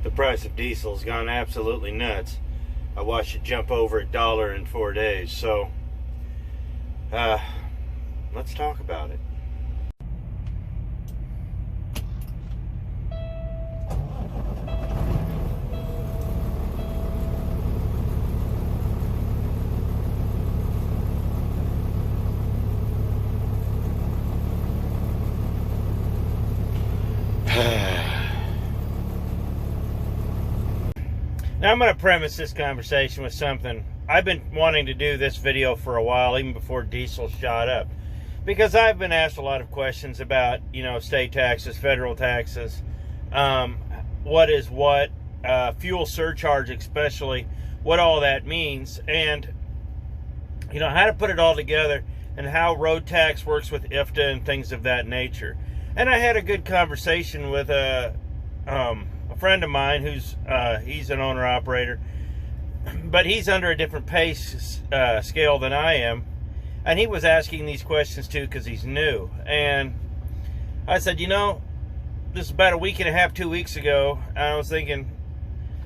The price of diesel has gone absolutely nuts. I watched it jump over $1 in 4 days. So, let's talk about it. Now I'm going to premise this conversation with something. I've been wanting to do this video for a while, even before diesel shot up, because I've been asked a lot of questions about, state taxes, federal taxes, what is what, fuel surcharge especially, what all that means, and how to put it all together, and how road tax works with IFTA and things of that nature. And I had a good conversation with a friend of mine who's he's an owner-operator, but he's under a different pay scale than I am, and he was asking these questions too because he's new. And I said, this is about a week and a half, 2 weeks ago, and I was thinking,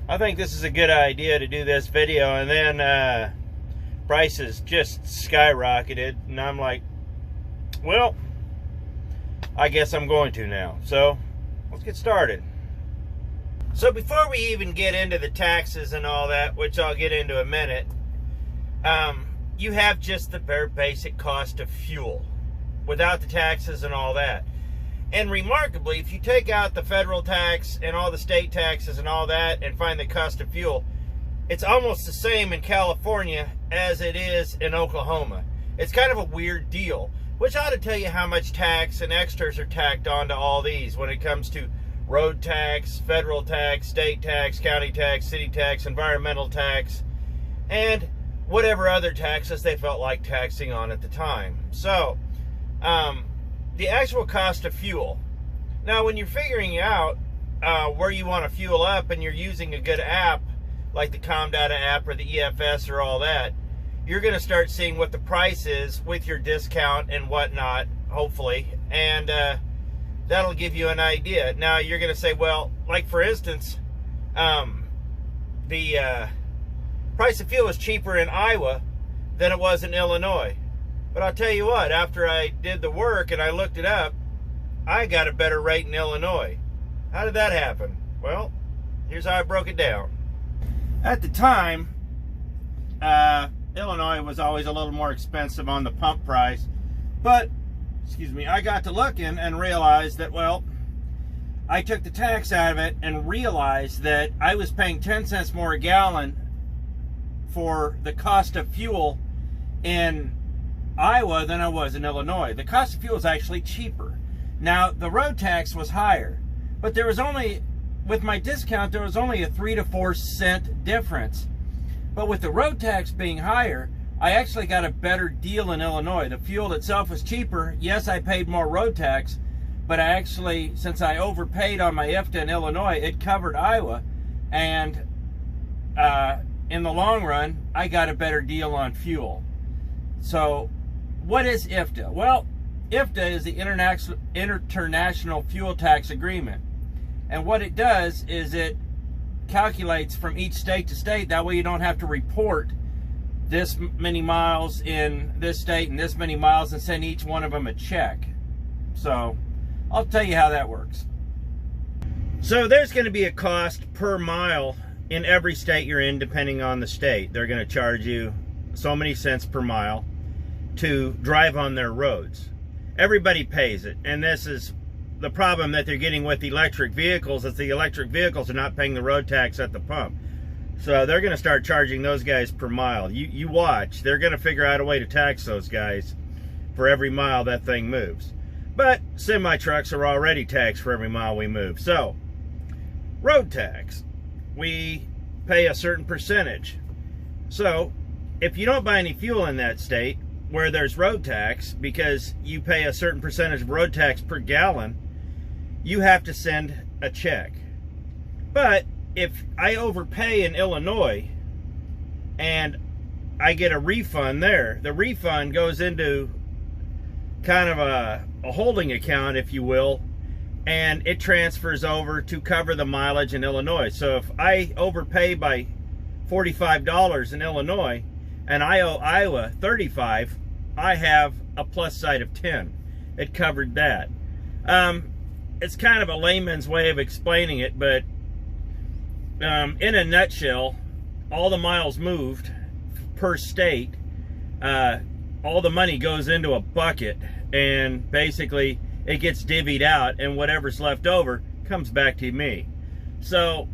I think this is a good idea to do this video, and then prices just skyrocketed, and I'm like, well, I guess I'm going to now. So let's get started. So before we even get into the taxes and all that, which I'll get into in a minute, you have just the bare basic cost of fuel without the taxes and all that. And remarkably, if you take out the federal tax and all the state taxes and all that and find the cost of fuel, it's almost the same in California as it is in Oklahoma. It's kind of a weird deal, which ought to tell you how much tax and extras are tacked onto all these when it comes to road tax, federal tax, state tax, county tax, city tax, environmental tax, and whatever other taxes they felt like taxing on at the time. So, the actual cost of fuel. Now, when you're figuring out where you want to fuel up and you're using a good app, like the ComData app or the EFS or all that, you're going to start seeing what the price is with your discount and whatnot, hopefully, and that'll give you an idea. Now, you're going to say, well, like for instance, the price of fuel is cheaper in Iowa than it was in Illinois. But I'll tell you what, after I did the work and I looked it up, I got a better rate in Illinois. How did that happen? Well, here's how I broke it down. At the time, Illinois was always a little more expensive on the pump price, but I got to looking and realized that, well, I took the tax out of it and realized that I was paying 10 cents more a gallon for the cost of fuel in Iowa than I was in Illinois. The cost of fuel is actually cheaper. Now, the road tax was higher, but there was only, with my discount, there was only a 3 to 4 cent difference. But with the road tax being higher, I actually got a better deal in Illinois. The fuel itself was cheaper. Yes, I paid more road tax, but I actually, since I overpaid on my IFTA in Illinois, it covered Iowa. And in the long run, I got a better deal on fuel. So what is IFTA? Well, IFTA is the International Fuel Tax Agreement. And what it does is it calculates from each state to state. That way you don't have to report this many miles in this state and this many miles and send each one of them a check. So I'll tell you how that works. So there's going to be a cost per mile in every state you're in, depending on the state. They're going to charge you so many cents per mile to drive on their roads. Everybody pays it, and this is the problem that they're getting with electric vehicles, is the electric vehicles are not paying the road tax at the pump. So they're going to start charging those guys per mile. You watch. They're going to figure out a way to tax those guys for every mile that thing moves. But semi-trucks are already taxed for every mile we move. So, road tax. We pay a certain percentage. So, if you don't buy any fuel in that state where there's road tax, because you pay a certain percentage of road tax per gallon, you have to send a check. But if I overpay in Illinois and I get a refund there, the refund goes into kind of a holding account, if you will, and it transfers over to cover the mileage in Illinois. So if I overpay by $45 in Illinois and I owe Iowa $35, I have a plus side of 10. It covered that. It's kind of a layman's way of explaining it, but in a nutshell, all the miles moved per state, all the money goes into a bucket, and basically it gets divvied out, and whatever's left over comes back to me. So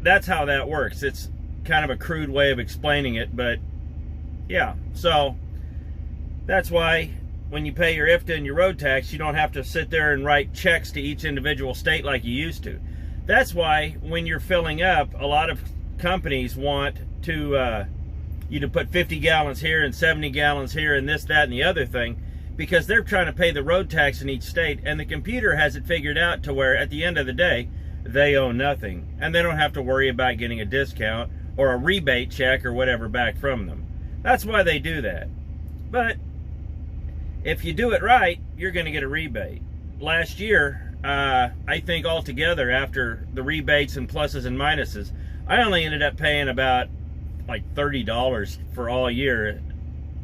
that's how that works. It's kind of a crude way of explaining it, but yeah. So that's why when you pay your IFTA and your road tax, you don't have to sit there and write checks to each individual state like you used to. That's why when you're filling up, a lot of companies want to you to put 50 gallons here and 70 gallons here and this, that, and the other thing, because they're trying to pay the road tax in each state, and the computer has it figured out to where at the end of the day, they owe nothing, and they don't have to worry about getting a discount or a rebate check or whatever back from them. That's why they do that. But if you do it right, you're going to get a rebate. Last year, I think altogether, after the rebates and pluses and minuses, I only ended up paying about like $30 for all year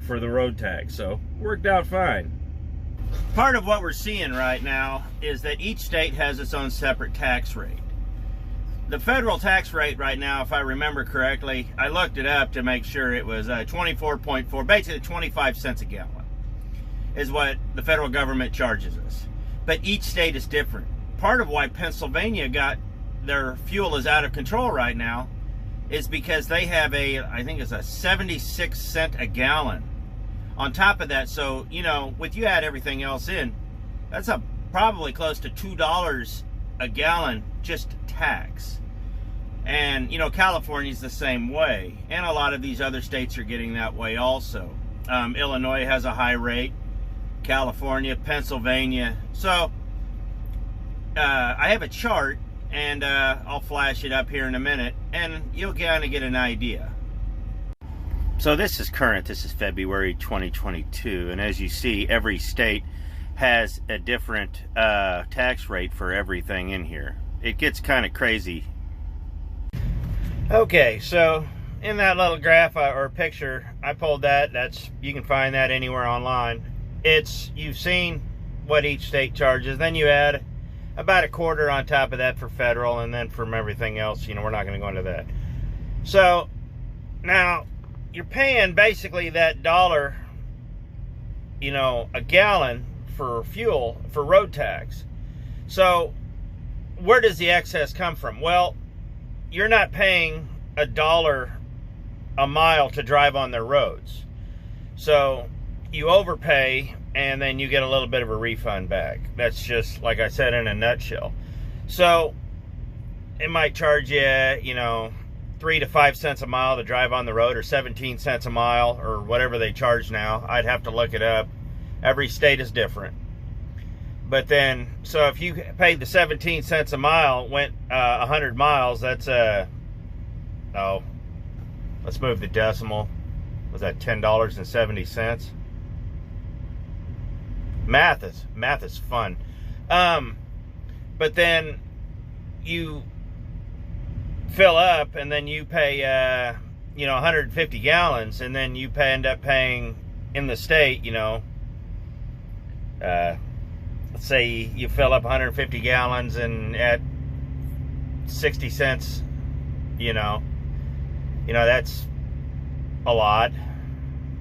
for the road tax. So worked out fine. Part of what we're seeing right now is that each state has its own separate tax rate. The federal tax rate right now, if I remember correctly, I looked it up to make sure it was 24.4, basically 25 cents a gallon is what the federal government charges us. But each state is different. Part of why Pennsylvania got their fuel is out of control right now is because they have I think it's a 76 cent a gallon on top of that. So, you know, with you add everything else in, that's probably close to $2 a gallon just tax. And, you know, California's the same way. And a lot of these other states are getting that way also. Illinois has a high rate. California, Pennsylvania. So I have a chart, and I'll flash it up here in a minute, and you'll kind of get an idea. So this is current. This is February 2022, and as you see, every state has a different tax rate for everything in here. It gets kind of crazy. Okay, so in that little graph or picture, I pulled that. You can find that anywhere online. You've seen what each state charges, then you add about a quarter on top of that for federal, and then from everything else, you know, we're not going to go into that. So now you're paying basically that dollar, you know, a gallon for fuel for road tax. So where does the excess come from? Well, you're not paying $1 a mile to drive on their roads. So you overpay, and then you get a little bit of a refund back. That's just, like I said, in a nutshell. So it might charge you, you know, 3 to 5 cents a mile to drive on the road, or 17 cents a mile, or whatever they charge now. I'd have to look it up. Every state is different. But then, so if you paid the 17 cents a mile, went 100 miles, that's let's move the decimal. Was that $10.70? Math is fun. But then you fill up, and then you pay you know, 150 gallons, and then you end up paying in the state, you know, let's say you fill up 150 gallons and at 60 cents, you know, that's a lot.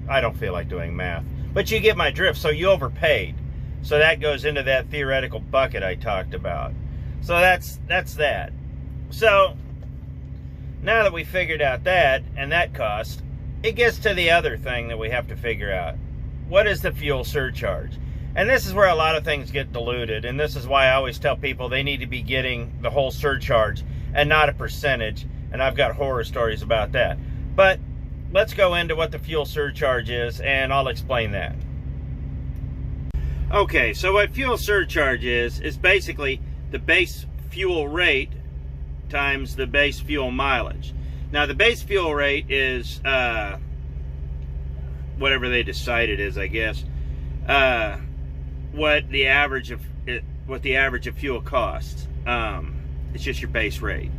I don't feel like doing math, but you get my drift. So you overpaid. So that goes into that theoretical bucket I talked about. So that's that. So now that we figured out that and that cost, it gets to the other thing that we have to figure out. What is the fuel surcharge? And this is where a lot of things get diluted, and this is why I always tell people they need to be getting the whole surcharge and not a percentage, and I've got horror stories about that. But let's go into what the fuel surcharge is, and I'll explain that. Okay, so what fuel surcharge is basically the base fuel rate times the base fuel mileage. Now, the base fuel rate is whatever they decide it is, I guess. What the average of it what the average of fuel costs. It's just your base rate.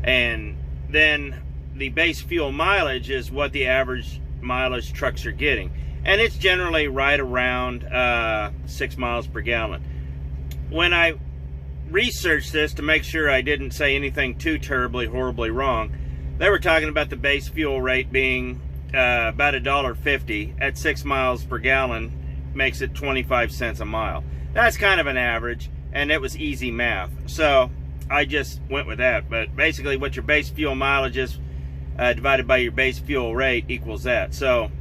And then the base fuel mileage is what the average mileage trucks are getting. And it's generally right around 6 miles per gallon. When I researched this to make sure I didn't say anything too terribly, horribly wrong, they were talking about the base fuel rate being about $1.50 at 6 miles per gallon makes it 25 cents a mile. That's kind of an average, and it was easy math. So I just went with that. But basically what your base fuel mileage is divided by your base fuel rate equals that. So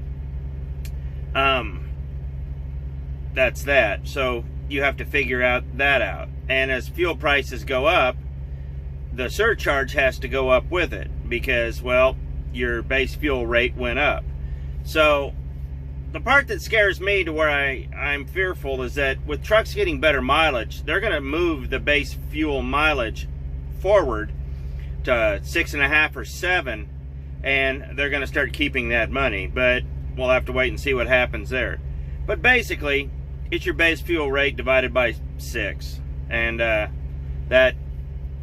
that's that. So you have to figure that out. And as fuel prices go up, the surcharge has to go up with it because, well, your base fuel rate went up. So the part that scares me to where I'm fearful is that with trucks getting better mileage, they're going to move the base fuel mileage forward to 6.5 or 7, and they're going to start keeping that money. But we'll have to wait and see what happens there. But basically, it's your base fuel rate divided by 6, and that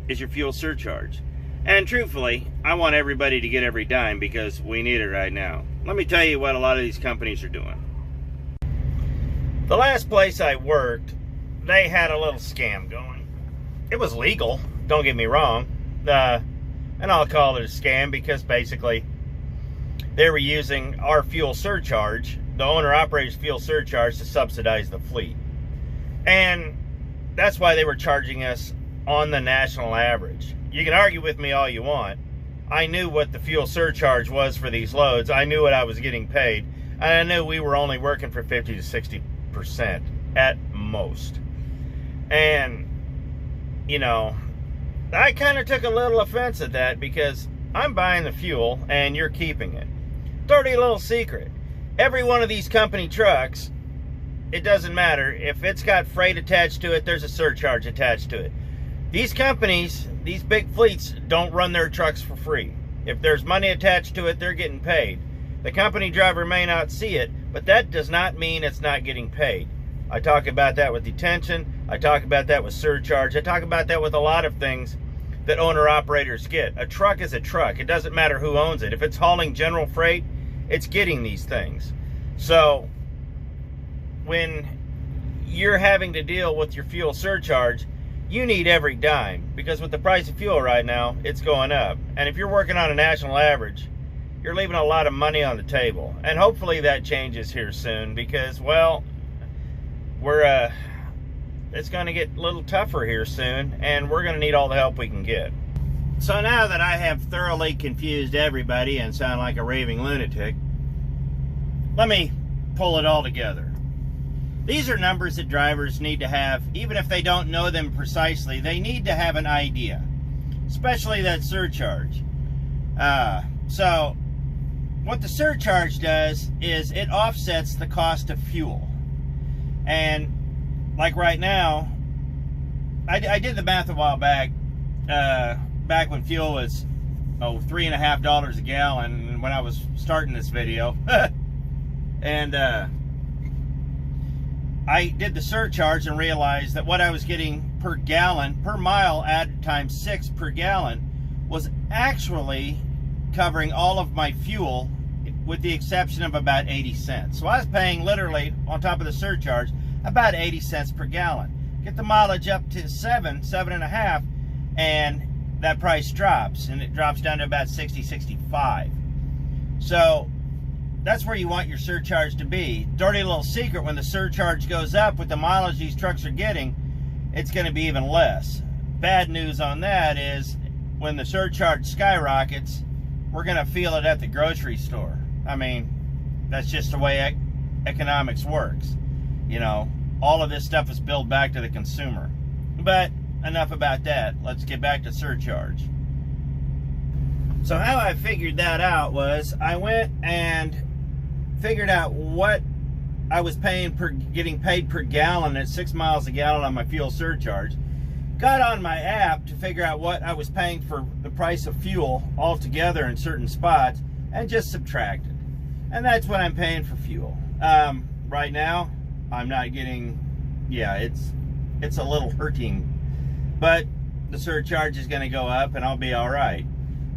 is your fuel surcharge. And truthfully, I want everybody to get every dime because we need it right now. Let me tell you what a lot of these companies are doing. The last place I worked, they had a little scam going. It was legal, don't get me wrong. And I'll call it a scam because basically they were using our fuel surcharge, the owner-operator's fuel surcharge, to subsidize the fleet. And that's why they were charging us on the national average. You can argue with me all you want. I knew what the fuel surcharge was for these loads. I knew what I was getting paid. And I knew we were only working for 50 to 60% at most. And, you know, I kind of took a little offense at that because I'm buying the fuel and you're keeping it. Dirty little secret. Every one of these company trucks, it doesn't matter. If it's got freight attached to it, there's a surcharge attached to it. These companies, these big fleets, don't run their trucks for free. If there's money attached to it, they're getting paid. The company driver may not see it, but that does not mean it's not getting paid. I talk about that with detention. I talk about that with surcharge. I talk about that with a lot of things that owner-operators get. A truck is a truck. It doesn't matter who owns it. If it's hauling general freight, it's getting these things. So when you're having to deal with your fuel surcharge, you need every dime, because with the price of fuel right now, it's going up. And if you're working on a national average, you're leaving a lot of money on the table. And hopefully that changes here soon, because, well, it's going to get a little tougher here soon, and we're going to need all the help we can get. So now that I have thoroughly confused everybody and sound like a raving lunatic, let me pull it all together. These are numbers that drivers need to have, even if they don't know them precisely. They need to have an idea, especially that surcharge. So what the surcharge does is it offsets the cost of fuel. And like right now, I did the math a while back, back when fuel was $3.50 a gallon when I was starting this video. And I did the surcharge and realized that what I was getting per gallon, per mile added times 6 per gallon, was actually covering all of my fuel with the exception of about 80 cents. So I was paying literally, on top of the surcharge, about 80 cents per gallon. Get the mileage up to 7.5, and that price drops, and it drops down to about 60, 65. So that's where you want your surcharge to be. Dirty little secret, when the surcharge goes up with the mileage these trucks are getting, it's going to be even less. Bad news on that is when the surcharge skyrockets, we're going to feel it at the grocery store. I mean, that's just the way economics works. You know, all of this stuff is billed back to the consumer. But enough about that. Let's get back to surcharge. So how I figured that out was I went and figured out what I was paying getting paid per gallon at 6 miles a gallon on my fuel surcharge. Got on my app to figure out what I was paying for the price of fuel altogether in certain spots, and just subtracted. And that's what I'm paying for fuel. Right now, I'm not getting, it's a little hurting. But the surcharge is going to go up and I'll be all right.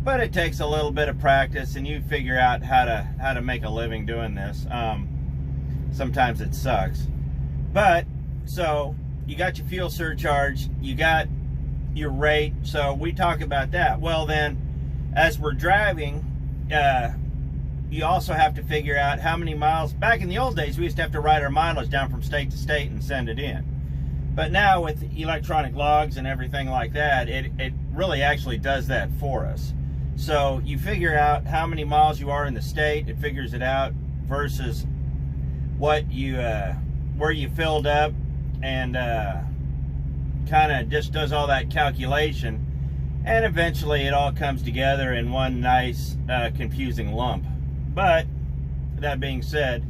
But it takes a little bit of practice, and you figure out how to make a living doing this. Sometimes it sucks. But, so, you got your fuel surcharge, you got your rate, so we talk about that. Well then, as we're driving, you also have to figure out how many miles. Back in the old days, we used to have to write our mileage down from state to state and send it in. But now with electronic logs and everything like that, it really actually does that for us. So you figure out how many miles you are in the state, it figures it out, versus what you where you filled up, and kind of just does all that calculation, and eventually it all comes together in one nice confusing lump. But that being said,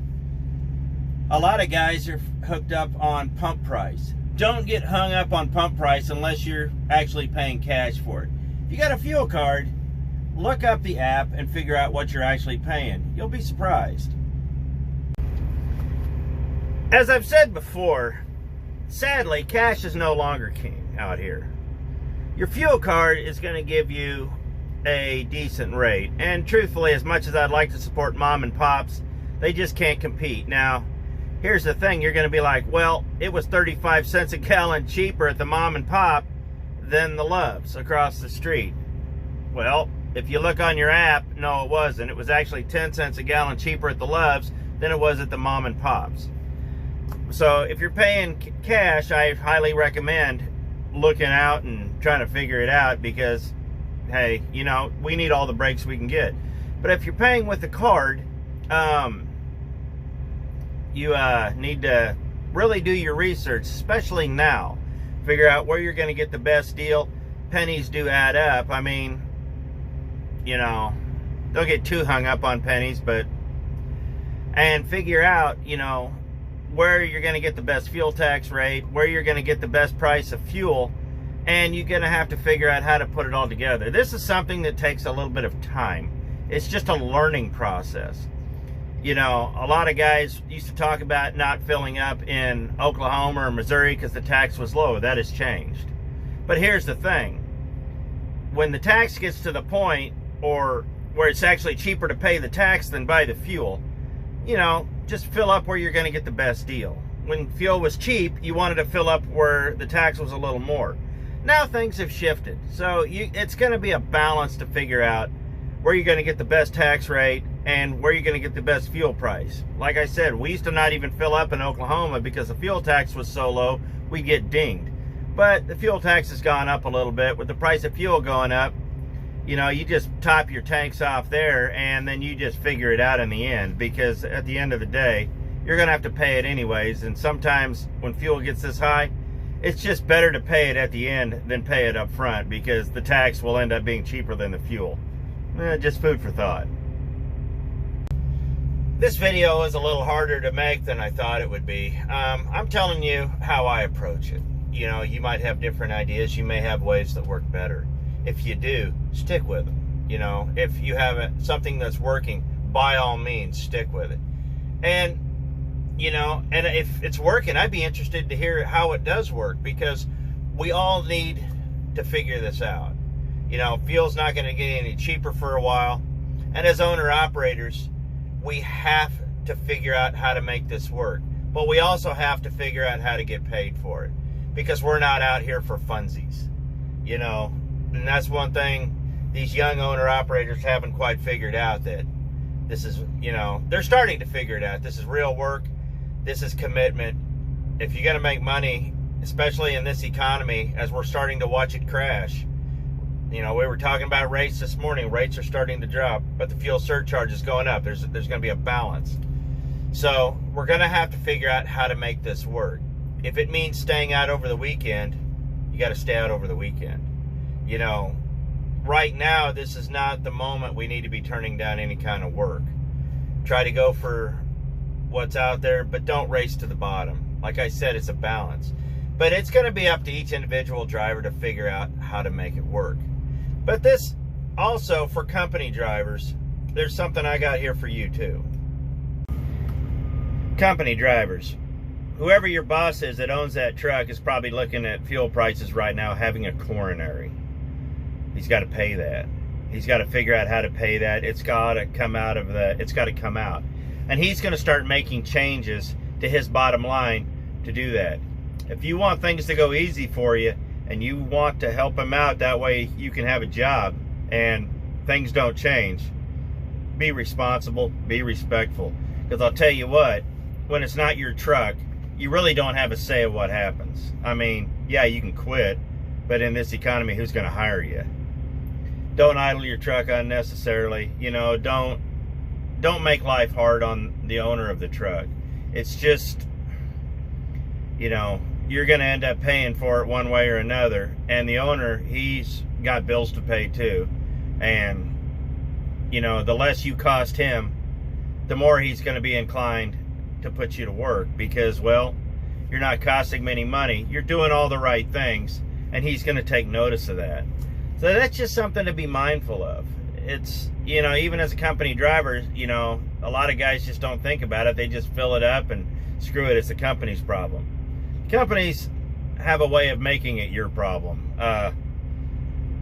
a lot of guys are hooked up on pump price. Don't get hung up on pump price unless you're actually paying cash for it. If you got a fuel card, look up the app and figure out what you're actually paying. You'll be surprised. As I've said before, sadly, cash is no longer king out here. Your fuel card is going to give you a decent rate. And truthfully, as much as I'd like to support mom and pops, they just can't compete. Now, here's the thing. You're going to be like, well, it was 35 cents a gallon cheaper at the mom and pop than the Loves across the street. Well, if you look on your app, no, it wasn't. It was actually 10 cents a gallon cheaper at the Loves than it was at the mom and pops. So if you're paying cash, I highly recommend looking out and trying to figure it out, because, hey, you know, we need all the breaks we can get. But if you're paying with a card, you need to really do your research, especially now. Figure out where you're going to get the best deal. Pennies do add up. I mean, you know, don't get too hung up on pennies, and figure out, you know, where you're going to get the best fuel tax rate, where you're going to get the best price of fuel, and you're going to have to figure out how to put it all together. This is something that takes a little bit of time. It's just a learning process. You know, a lot of guys used to talk about not filling up in Oklahoma or Missouri because the tax was low. That has changed. But here's the thing. When the tax gets to the point, or where it's actually cheaper to pay the tax than buy the fuel, you know, just fill up where you're going to get the best deal. When fuel was cheap, you wanted to fill up where the tax was a little more. Now things have shifted. So it's going to be a balance to figure out where you're going to get the best tax rate and where you're going to get the best fuel price. Like I said, we used to not even fill up in Oklahoma because the fuel tax was so low, we'd get dinged. But the fuel tax has gone up a little bit. With the price of fuel going up, you know, you just top your tanks off there, and then you just figure it out in the end, because at the end of the day, you're going to have to pay it anyways. And sometimes when fuel gets this high, it's just better to pay it at the end than pay it up front, because the tax will end up being cheaper than the fuel. Just food for thought. This video is a little harder to make than I thought it would be. I'm telling you how I approach it. You know, you might have different ideas. You may have ways that work better. If you do, stick with them. You know, if you have something that's working, by all means, stick with it. And, you know, and if it's working, I'd be interested to hear how it does work, because we all need to figure this out. You know, fuel's not going to get any cheaper for a while. And as owner-operators, we have to figure out how to make this work. But we also have to figure out how to get paid for it, because we're not out here for funsies. You know, and that's one thing these young owner-operators haven't quite figured out, that this is, you know, they're starting to figure it out. This is real work. This is commitment. If you're going to make money, especially in this economy, as we're starting to watch it crash. You know, we were talking about rates this morning. Rates are starting to drop, but the fuel surcharge is going up. There's going to be a balance. So we're going to have to figure out how to make this work. If it means staying out over the weekend, you got to stay out over the weekend. You know, right now, this is not the moment we need to be turning down any kind of work. Try to go for what's out there, but don't race to the bottom. Like I said, it's a balance. But it's going to be up to each individual driver to figure out how to make it work. But this also, for company drivers, there's something I got here for you too. Company drivers, whoever your boss is that owns that truck is probably looking at fuel prices right now, having a coronary. He's got to pay that. He's got to figure out how to pay that. It's got to come out of it's got to come out. And he's going to start making changes to his bottom line to do that. If you want things to go easy for you and you want to help him out, that way you can have a job and things don't change, be responsible, be respectful. Because I'll tell you what, when it's not your truck, you really don't have a say of what happens. I mean, yeah, you can quit, but in this economy, who's going to hire you? Don't idle your truck unnecessarily. You know, don't make life hard on the owner of the truck. It's just, you know, you're going to end up paying for it one way or another. And the owner, he's got bills to pay too. And, you know, the less you cost him, the more he's going to be inclined to put you to work, because, well, you're not costing him any money. You're doing all the right things, and he's going to take notice of that. So that's just something to be mindful of. It's, you know, even as a company driver, you know, a lot of guys just don't think about it. They just fill it up and screw it. It's the company's problem. Companies have a way of making it your problem.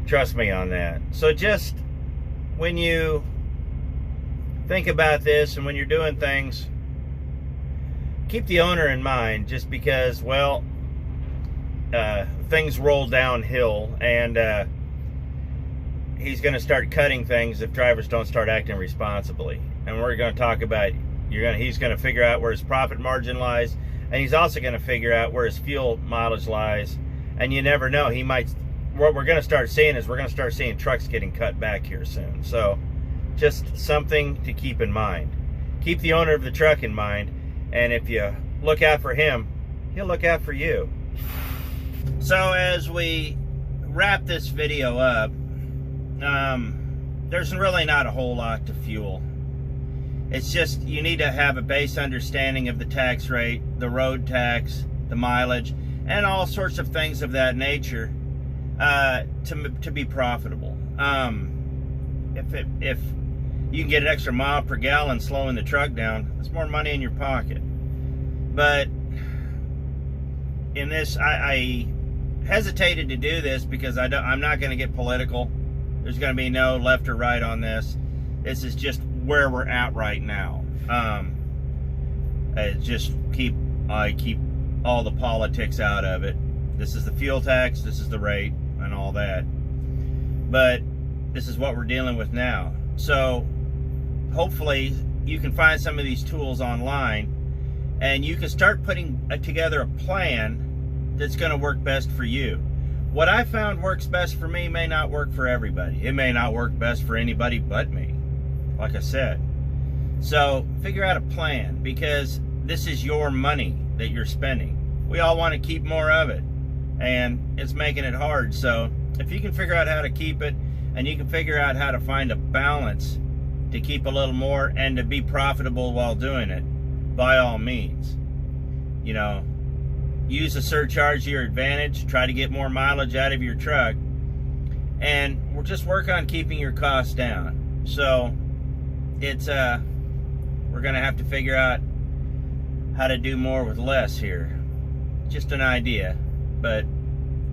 Trust me on that. So just when you think about this and when you're doing things, keep the owner in mind, just because, well, things roll downhill, and he's going to start cutting things if drivers don't start acting responsibly. And we're going to talk about, he's going to figure out where his profit margin lies, and he's also going to figure out where his fuel mileage lies. And you never know, he might, what we're going to start seeing is we're going to start seeing trucks getting cut back here soon. So just something to keep in mind. Keep the owner of the truck in mind, and if you look out for him, he'll look out for you. So as we wrap this video up, there's really not a whole lot to fuel. It's just you need to have a base understanding of the tax rate, the road tax, the mileage, and all sorts of things of that nature to be profitable. If you can get an extra mile per gallon slowing the truck down, that's more money in your pocket. But in this, I hesitated to do this because I'm not going to get political. There's going to be no left or right on this. This is just where we're at right now. Just keep all the politics out of it. This is the fuel tax, this is the rate, and all that. But this is what we're dealing with now. So hopefully you can find some of these tools online, and you can start putting together a plan that's going to work best for you. What I found works best for me may not work for everybody. It may not work best for anybody but me, like I said. So figure out a plan, because this is your money that you're spending. We all want to keep more of it, and it's making it hard. So if you can figure out how to keep it, and you can figure out how to find a balance to keep a little more and to be profitable while doing it, by all means. You know, use the surcharge to your advantage. Try to get more mileage out of your truck, and we'll just work on keeping your costs down. So it's we're gonna have to figure out how to do more with less here. Just an idea, but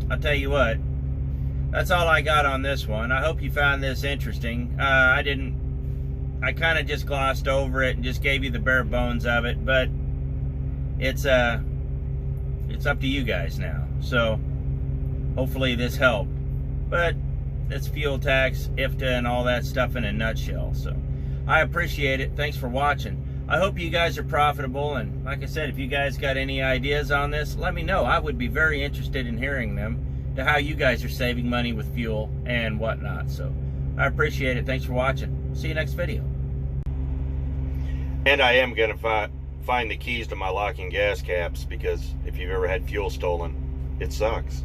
I'll tell you what, that's all I got on this one. I hope you found this interesting. I kind of just glossed over it and just gave you the bare bones of it, but it's up to you guys now. So hopefully this helped. But it's fuel tax, IFTA, and all that stuff in a nutshell. So I appreciate it. Thanks for watching. I hope you guys are profitable, and like I said, if you guys got any ideas on this, let me know. I would be very interested in hearing them, to how you guys are saving money with fuel and whatnot. So I appreciate it. Thanks for watching. See you next video. And I am going to find the keys to my locking gas caps, because if you've ever had fuel stolen, it sucks.